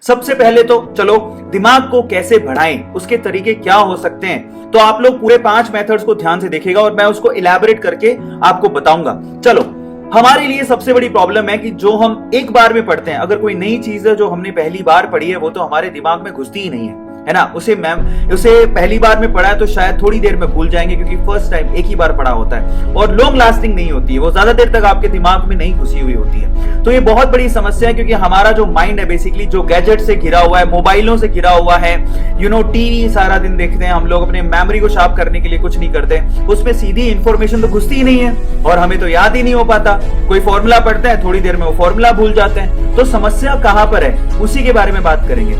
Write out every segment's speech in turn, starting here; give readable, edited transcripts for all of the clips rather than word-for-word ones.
सबसे पहले तो चलो दिमाग को कैसे बढ़ाएं, उसके तरीके क्या हो सकते हैं। तो आप लोग पूरे 5 मेथड्स को ध्यान से देखिएगा और मैं उसको इलैबोरेट करके आपको बताऊंगा। चलो, हमारे लिए सबसे बड़ी प्रॉब्लम है कि जो हम एक बार में पढ़ते हैं, अगर कोई नई चीज है जो हमने पहली बार पढ़ी है वो तो हमारे दिमाग में घुसती ही नहीं है ना। उसे पहली बार में पढ़ा है तो शायद थोड़ी देर में भूल जाएंगे, क्योंकि फर्स्ट टाइम एक ही बार पढ़ा होता है और लॉन्ग लास्टिंग नहीं होती है, वो ज्यादा देर तक आपके दिमाग में नहीं घुसी हुई होती है। तो ये बहुत बड़ी समस्या है, क्योंकि हमारा जो माइंड है बेसिकली जो गैजेट से घिरा हुआ है, मोबाइलों से घिरा हुआ है, टीवी सारा दिन देखते हैं हम लोग, अपने मेमोरी को शार्प करने के लिए कुछ नहीं करते, उसमें सीधी इंफॉर्मेशन तो घुसती ही नहीं है और हमें तो याद ही नहीं हो पाता। कोई फॉर्मूला पढ़ते हैं, थोड़ी देर में वो फॉर्मूला भूल जाते हैं। तो समस्या कहां पर है, उसी के बारे में बात करेंगे।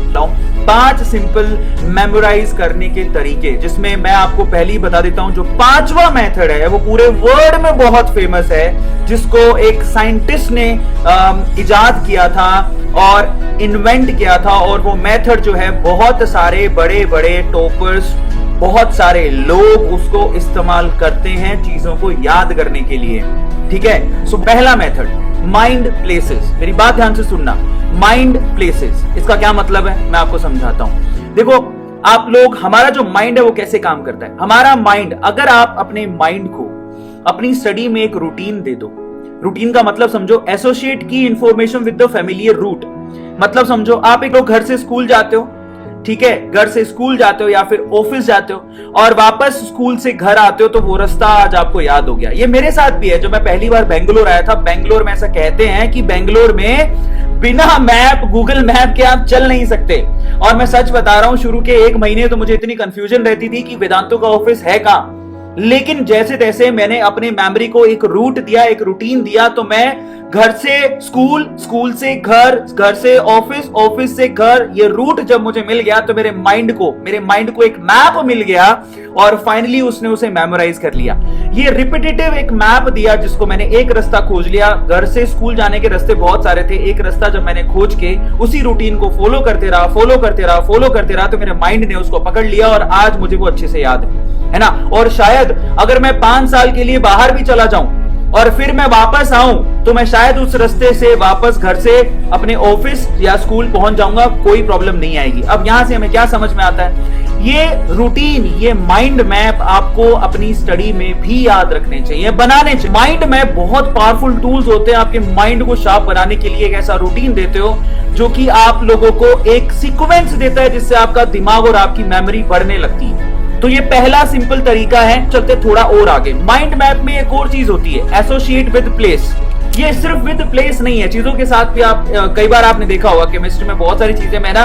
5 सिंपल मेमोराइज करने के तरीके, जिसमें मैं आपको पहले ही बता देता हूं, जो 5वां मेथड है वो पूरे वर्ल्ड में बहुत फेमस है, जिसको एक साइंटिस्ट ने इजाद किया था और इन्वेंट किया था। और वो मेथड जो है बहुत सारे बड़े बड़े टॉपर्स, बहुत सारे लोग उसको इस्तेमाल करते हैं चीजों को याद करने के लिए। ठीक है, सो पहला मेथड माइंड प्लेसेस। मेरी बात ध्यान से सुनना, माइंड प्लेसेस, इसका क्या मतलब है मैं आपको समझाता हूं। देखो आप लोग, हमारा जो माइंड है वो कैसे काम करता है। हमारा माइंड, अगर आप अपने माइंड को अपनी स्टडी में एक रूटीन दे दो, रूटीन का मतलब समझो एसोसिएट की information with the familiar root. मतलब समझो आप एक लोग घर से स्कूल जाते हो, ठीक है, घर से स्कूल जाते हो या फिर ऑफिस जाते हो और वापस स्कूल से घर आते हो तो वो रास्ता आज आपको याद हो गया। ये मेरे साथ भी है। जब मैं पहली बार बेंगलोर आया था, बेंगलोर में ऐसा कहते हैं कि बेंगलोर में बिना मैप, गूगल मैप के आप चल नहीं सकते। और मैं सच बता रहा हूं, शुरू के 1 महीने तो मुझे इतनी कंफ्यूजन रहती थी कि वेदांतों का ऑफिस है कहां। लेकिन जैसे तैसे मैंने अपने मेमोरी को एक रूट दिया, एक रूटीन दिया, तो मैं घर से स्कूल, स्कूल से घर, घर से ऑफिस, ऑफिस से घर, ये रूट जब मुझे मिल गया तो मेरे माइंड को एक मैप मिल गया और फाइनली उसने उसे मेमोराइज कर लिया। ये रिपीटेटिव एक मैप दिया जिसको मैंने एक रास्ता खोज लिया। घर से स्कूल जाने के रास्ते बहुत सारे थे, एक रास्ता जब मैंने खोज के उसी रूटीन को फॉलो करते रहा तो मेरे माइंड ने उसको पकड़ लिया और आज मुझे वो अच्छे से याद है ना। और शायद अगर मैं 5 साल के लिए बाहर भी चला जाऊं और फिर मैं वापस आऊं तो मैं शायद उस रास्ते से वापस घर से अपने ऑफिस या स्कूल पहुंच जाऊंगा, कोई प्रॉब्लम नहीं आएगी। अब यहां से हमें क्या समझ में आता है, ये रूटीन, ये माइंड मैप आपको अपनी स्टडी में भी याद रखने चाहिए, बनाने चाहिए। माइंड मैप बहुत पावरफुल टूल्स होते हैं आपके माइंड को शार्प बनाने के लिए। एक ऐसा रूटीन देते हो जो कि आप लोगों को एक सीक्वेंस देता है जिससे आपका दिमाग और आपकी मेमोरी बढ़ने लगती है। तो ये पहला सिंपल तरीका है। चलते थोड़ा और आगे। माइंड मैप में एक और चीज होती है, एसोसिएट विद प्लेस। ये सिर्फ विद प्लेस नहीं है, चीजों के साथ भी आप कई बार आपने देखा होगा केमिस्ट्री में बहुत सारी चीजें मैं ना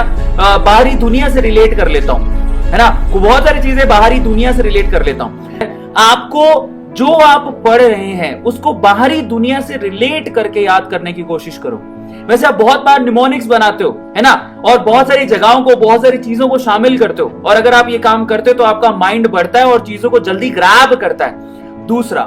बाहरी दुनिया से रिलेट कर लेता हूं, है ना। बहुत सारी चीजें बाहरी दुनिया से रिलेट कर लेता हूं। आपको जो आप पढ़ रहे हैं उसको बाहरी दुनिया से रिलेट करके याद करने की कोशिश करो। वैसे आप बहुत बार निमोनिक्स बनाते हो, है ना, और बहुत सारी जगहों को, बहुत सारी चीजों को शामिल करते हो, और अगर आप ये काम करते हो तो आपका माइंड बढ़ता है और चीजों को जल्दी ग्रैब करता है। दूसरा,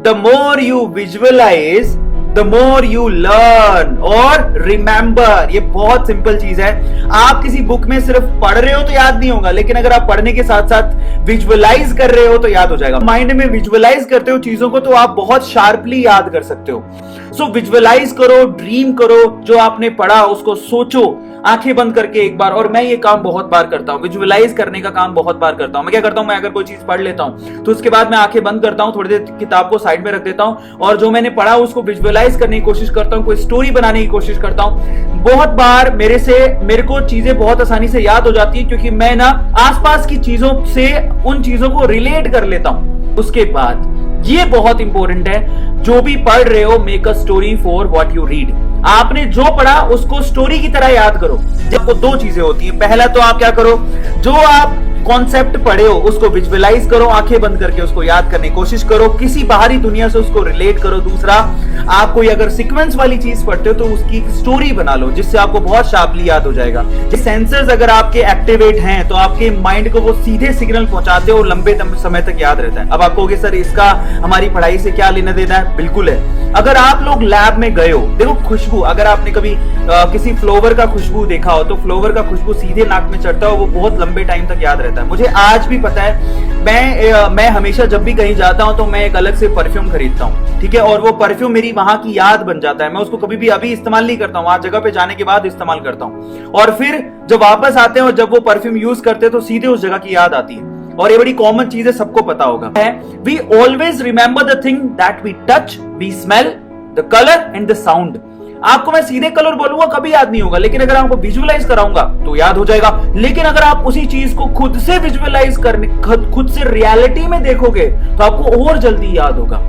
the more you visualize the more you learn और रिमेंबर। ये बहुत सिंपल चीज है। आप किसी बुक में सिर्फ पढ़ रहे हो तो याद नहीं होगा, लेकिन अगर आप पढ़ने के साथ साथ विजुअलाइज कर रहे हो तो याद हो जाएगा। माइंड में विजुअलाइज करते हो चीजों को तो आप बहुत शार्पली याद कर सकते हो। सो विजुअलाइज करो, ड्रीम करो, जो आपने पढ़ा उसको सोचो आंखें बंद करके एक बार। और मैं ये काम बहुत बार करता हूं, विजुअलाइज करने का काम बहुत बार करता हूं। मैं क्या करता हूं, मैं अगर कोई चीज पढ़ लेता हूं तो उसके बाद मैं आंखें बंद करता हूं, थोड़ी देर किताब को साइड में रख देता हूं और जो मैंने पढ़ा उसको विजुअलाइज करने की कोशिश करता हूं, कोई स्टोरी बनाने की कोशिश करता हूं। बहुत बार मेरे को चीजें बहुत आसानी से याद हो जाती है, क्योंकि मैं ना आसपास की चीजों से उन चीजों को रिलेट कर लेता हूं। उसके बाद ये बहुत इंपॉर्टेंट है, जो भी पढ़ रहे हो, make a story for what you read. आपने जो पढ़ा उसको स्टोरी की तरह याद करो। जब 2 चीजें होती हैं, पहला तो आप क्या करो, जो आप कॉन्सेप्ट पढ़े हो उसको विजुअलाइज करो, आंखें बंद करके उसको याद करने की कोशिश करो, किसी बाहरी दुनिया से उसको रिलेट करो। दूसरा, आप कोई अगर सीक्वेंस वाली चीज पढ़ते हो तो उसकी स्टोरी बना लो, जिससे आपको बहुत शार्पली याद हो जाएगा। सेंसर्स अगर आपके एक्टिवेट हैं तो आपके माइंड को वो सीधे सिग्नल पहुंचाते हो, लंबे समय तक याद रहता है। अब आप कहोगे सर इसका हमारी पढ़ाई से क्या लेना देना है? बिल्कुल है। अगर आप लोग लैब में गए हो, देखो खुशबू, अगर आपने कभी किसी फ्लावर का खुशबू देखा हो तो फ्लावर का खुशबू सीधे नाक में चढ़ता हो, वो बहुत लंबे टाइम तक याद रहता है। रहता है। मुझे आज भी पता है, मैं हमेशा जब भी कहीं जाता हूं तो मैं एक अलग से परफ्यूम खरीदता हूं, ठीक है, और वो परफ्यूम मेरी वहां की याद बन जाता है। मैं उसको कभी भी अभी इस्तेमाल नहीं करता हूं, वहां जगह पे जाने के बाद इस्तेमाल करता हूं, और फिर जब वापस आते हैं और जब वो परफ्यूम यूज करते हैं तो सीधे उस जगह की याद आती है। और ये बड़ी कॉमन चीज है, सबको पता होगा। We always remember the thing that we touch, we smell, the colour and the sound. आपको मैं सीधे कलर बोलूंगा कभी याद नहीं होगा, लेकिन अगर आपको विजुअलाइज कराऊंगा तो याद हो जाएगा। लेकिन अगर आप उसी चीज को खुद से विजुअलाइज करने, खुद से रियलिटी में देखोगे तो आपको और जल्दी याद होगा।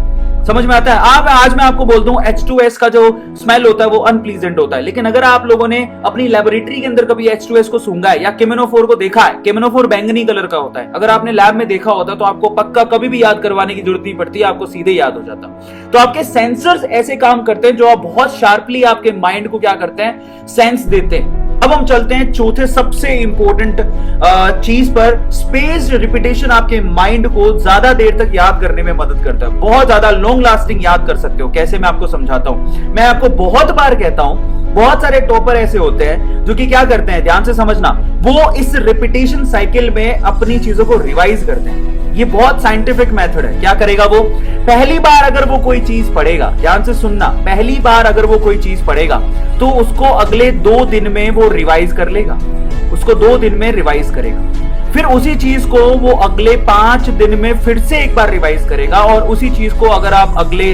समझ में आता है? आज मैं आपको बोल दूं H2S का जो स्मेल होता है वो अनप्लीजेंट होता है, लेकिन अगर आप लोगों ने अपनी लेबोरेटरी के अंदर कभी H2S को सूंघा है या केमेनोफोर को देखा है, केमेनोफोर बैंगनी कलर का होता है, अगर आपने लैब में देखा होता तो आपको पक्का कभी भी याद करवाने की जरूरत नहीं पड़ती, आपको सीधे याद हो जाता। तो आपके सेंसर्स ऐसे काम करते हैं जो आप बहुत शार्पली आपके माइंड को क्या करते हैं, सेंस देते हैं। अब हम चलते हैं चौथे सबसे इंपॉर्टेंट चीज पर। स्पेस्ड रिपीटेशन आपके माइंड को ज्यादा देर तक याद करने में मदद करता है, बहुत ज्यादा लॉन्ग लास्टिंग याद कर सकते हो। कैसे, मैं आपको समझाता हूं। मैं आपको बहुत बार कहता हूं, बहुत सारे टॉपर ऐसे होते हैं जो कि क्या करते हैं, ध्यान से समझना, वो इस रिपीटेशन साइकिल में अपनी चीजों को रिवाइज करते हैं। ये बहुत साइंटिफिक मेथड है। क्या करेगा वो, पहली बार अगर वो कोई चीज पढ़ेगा, ध्यान से सुनना, पहली बार अगर वो कोई चीज पढ़ेगा तो उसको अगले 2 दिन में वो रिवाइज कर लेगा, उसको 2 दिन में रिवाइज करेगा। फिर उसी चीज को वो अगले 5 दिन में फिर से एक बार रिवाइज करेगा, और उसी चीज को अगर आप अगले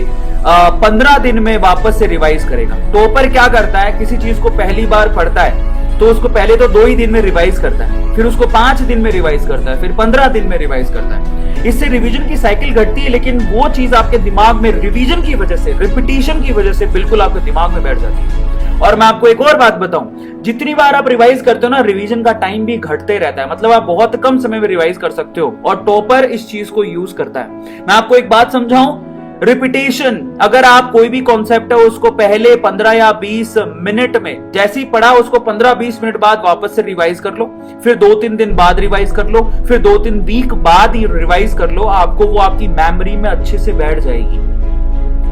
15 दिन में वापस से रिवाइज करेगा। टॉपर क्या करता है, किसी चीज को पहली बार पढ़ता है तो उसको पहले तो 2 ही दिन में रिवाइज करता है, फिर उसको 5 दिन में रिवाइज करता है, फिर 15 दिन में रिवाइज करता है। इससे रिवीजन की साइकिल घटती है, लेकिन वो चीज आपके दिमाग में रिवीजन की वजह से, रिपीटेशन की वजह से बिल्कुल आपके दिमाग में बैठ जाती है। और मैं आपको एक और बात बताऊं, जितनी बार आप रिवाइज करते हो ना, रिवीजन का टाइम भी घटते रहता है, मतलब आप बहुत कम समय में रिवाइज कर सकते हो, और टॉपर इस चीज को यूज करता है। मैं आपको एक बात समझाऊं, रिपीटेशन, अगर आप कोई भी कॉन्सेप्ट है उसको पहले 15 या 20 मिनट में जैसे ही पढ़ा, उसको 15-20 मिनट बाद वापस से रिवाइज कर लो, फिर 2-3 दिन बाद रिवाइज कर लो, फिर 2-3 वीक बाद ही रिवाइज कर लो, आपको वो आपकी मेमोरी में अच्छे से बैठ जाएगी।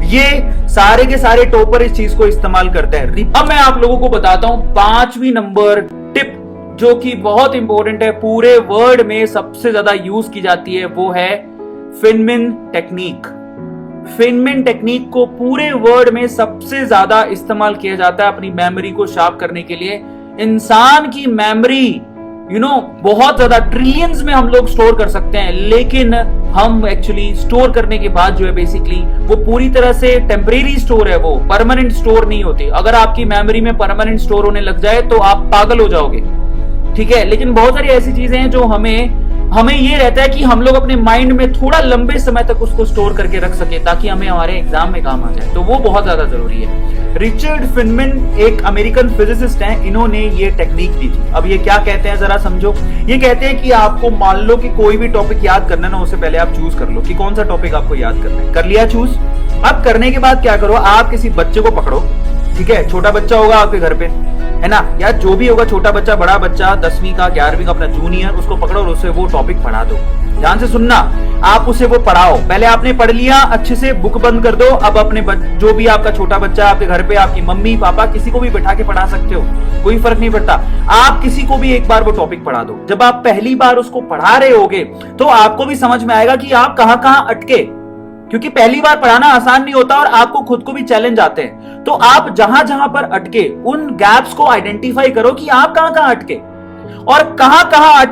ये सारे के सारे टॉपर इस चीज को इस्तेमाल करते हैं। अब मैं आप लोगों को बताता हूं 5वीं नंबर टिप, जो कि बहुत इंपॉर्टेंट है, पूरे वर्ड में सबसे ज्यादा यूज की जाती है, वो है फिनमिन टेक्निक। फिनमिन टेक्निक को पूरे वर्ड में सबसे ज्यादा इस्तेमाल किया जाता है अपनी मेमोरी को शार्प करने के लिए। इंसान की मेमोरी बहुत ज्यादा ट्रिलियंस में हम लोग स्टोर कर सकते हैं, लेकिन हम एक्चुअली स्टोर करने के बाद जो है बेसिकली वो पूरी तरह से टेम्परेरी स्टोर है, वो परमानेंट स्टोर नहीं होती। अगर आपकी मेमोरी में परमानेंट स्टोर होने लग जाए तो आप पागल हो जाओगे, ठीक है। लेकिन बहुत सारी ऐसी चीजें हैं जो हमें ये रहता है कि हम लोग अपने माइंड में थोड़ा लंबे समय तक उसको स्टोर करके रख सके, ताकि हमें हमारे एग्जाम में काम आ जाए, तो वो बहुत ज्यादा जरूरी है। रिचर्ड फिनमिन एक अमेरिकन फिजिसिस्ट हैं, इन्होंने ये टेक्निक दी थी। अब ये क्या कहते हैं जरा समझो। ये कहते हैं कि आपको मान लो कि कोई भी टॉपिक याद करना है ना, उससे पहले आप चूज कर लो कि कौन सा टॉपिक आपको याद करना है। कर लिया चूज। अब करने के बाद क्या करो, आप किसी बच्चे को पकड़ो, ठीक है, छोटा बच्चा होगा आपके घर पे, है ना, या जो भी होगा, छोटा बच्चा, बड़ा बच्चा, 10वीं का, 11वीं का, अपना जूनियर, उसको पकड़ो और उससे वो टॉपिक पढ़ा दो। ध्यान से सुनना, आप उसे वो पढ़ाओ। पहले आपने पढ़ लिया, अच्छे से बुक बंद कर दो। अब अपने जो भी आपका छोटा बच्चा आपके घर पे, आपकी मम्मी पापा, किसी को भी बैठा के पढ़ा सकते हो, कोई फर्क नहीं पड़ता। आप किसी को भी एक बार वो टॉपिक पढ़ा दो। जब आप पहली बार उसको पढ़ा रहे होगे तो आपको भी समझ में आएगा कि आप कहां कहां अटके, क्योंकि पहली बार पढ़ाना आसान नहीं होता और आपको खुद को भी चैलेंज आते हैं। तो आप जहां जहां पर अटके उन गैप्स को आइडेंटिफाई करो कि आप कहां कहां अटके, और कहां कहां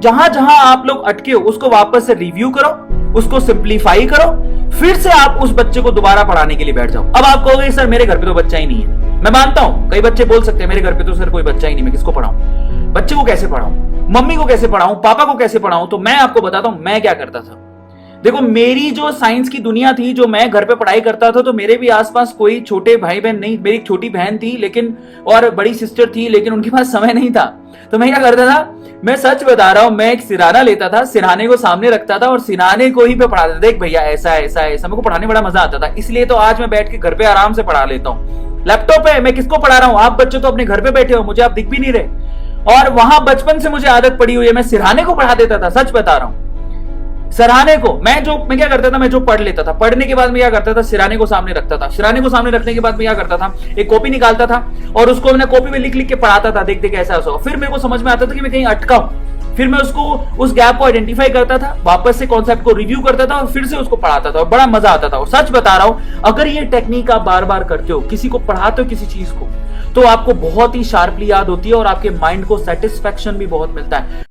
जहां जहां आप लोग अटके हो उसको वापस से रिव्यू करो, उसको सिंप्लीफाई करो, फिर से आप उस बच्चे को दोबारा पढ़ाने के लिए बैठ जाओ। अब आप कहोगे सर मेरे घर पे तो बच्चा ही नहीं है। मैं मानता हूं कई बच्चे बोल सकते हैं मेरे घर पे तो सर कोई बच्चा ही नहीं, मैं किसको पढ़ाऊं, बच्चे को कैसे पढ़ाऊं, मम्मी को कैसे पढ़ाऊं, पापा को कैसे पढ़ाऊं। तो मैं आपको बताता हूं मैं क्या करता था। देखो, मेरी जो साइंस की दुनिया थी, जो मैं घर पे पढ़ाई करता था, तो मेरे भी आसपास कोई छोटे भाई बहन नहीं, मेरी एक छोटी बहन थी लेकिन, और बड़ी सिस्टर थी, लेकिन उनके पास समय नहीं था। तो मैं क्या करता था, मैं सच बता रहा हूं, मैं एक सिरहाना लेता था, सिरहाने को सामने रखता था और सिरहाने को ही पे पढ़ाता था। देख भैया ऐसा ऐसा ऐसा, मेरे को पढ़ाने बड़ा मजा आता था, इसलिए तो आज मैं बैठ के घर पे आराम से पढ़ा लेता हूँ। लैपटॉप है, मैं किसको पढ़ा रहा हूँ, आप बच्चे तो अपने घर पे बैठे हो, मुझे आप दिख भी नहीं रहे। और वहां बचपन से मुझे आदत पड़ी हुई है, मैं सिरहाने को पढ़ा देता था, सच बता रहा हूं। सिरहाने को मैं क्या करता था, मैं जो पढ़ लेता था, पढ़ने के बाद मैं क्या करता था, सिरहाने को सामने रखता था। सिरहाने को सामने रखने के बाद मैं क्या करता था, एक कॉपी निकालता था और उसको मैं कॉपी में लिख लिख के पढ़ाता था, देख देख ऐसा ऐसा। फिर मेरे को समझ में आता था कि मैं कहीं अटका हूं, फिर मैं उसको उस गैप को आइडेंटिफाई करता था, वापस से कॉन्सेप्ट को रिव्यू करता था और फिर से उसको पढ़ाता था और बड़ा मजा आता था। और सच बता रहा हूं, अगर ये टेक्निक आप बार बार करते हो, किसी को पढ़ाते हो किसी चीज को, तो आपको बहुत ही शार्पली याद होती है और आपके माइंड को सेटिस्फेक्शन भी बहुत मिलता है।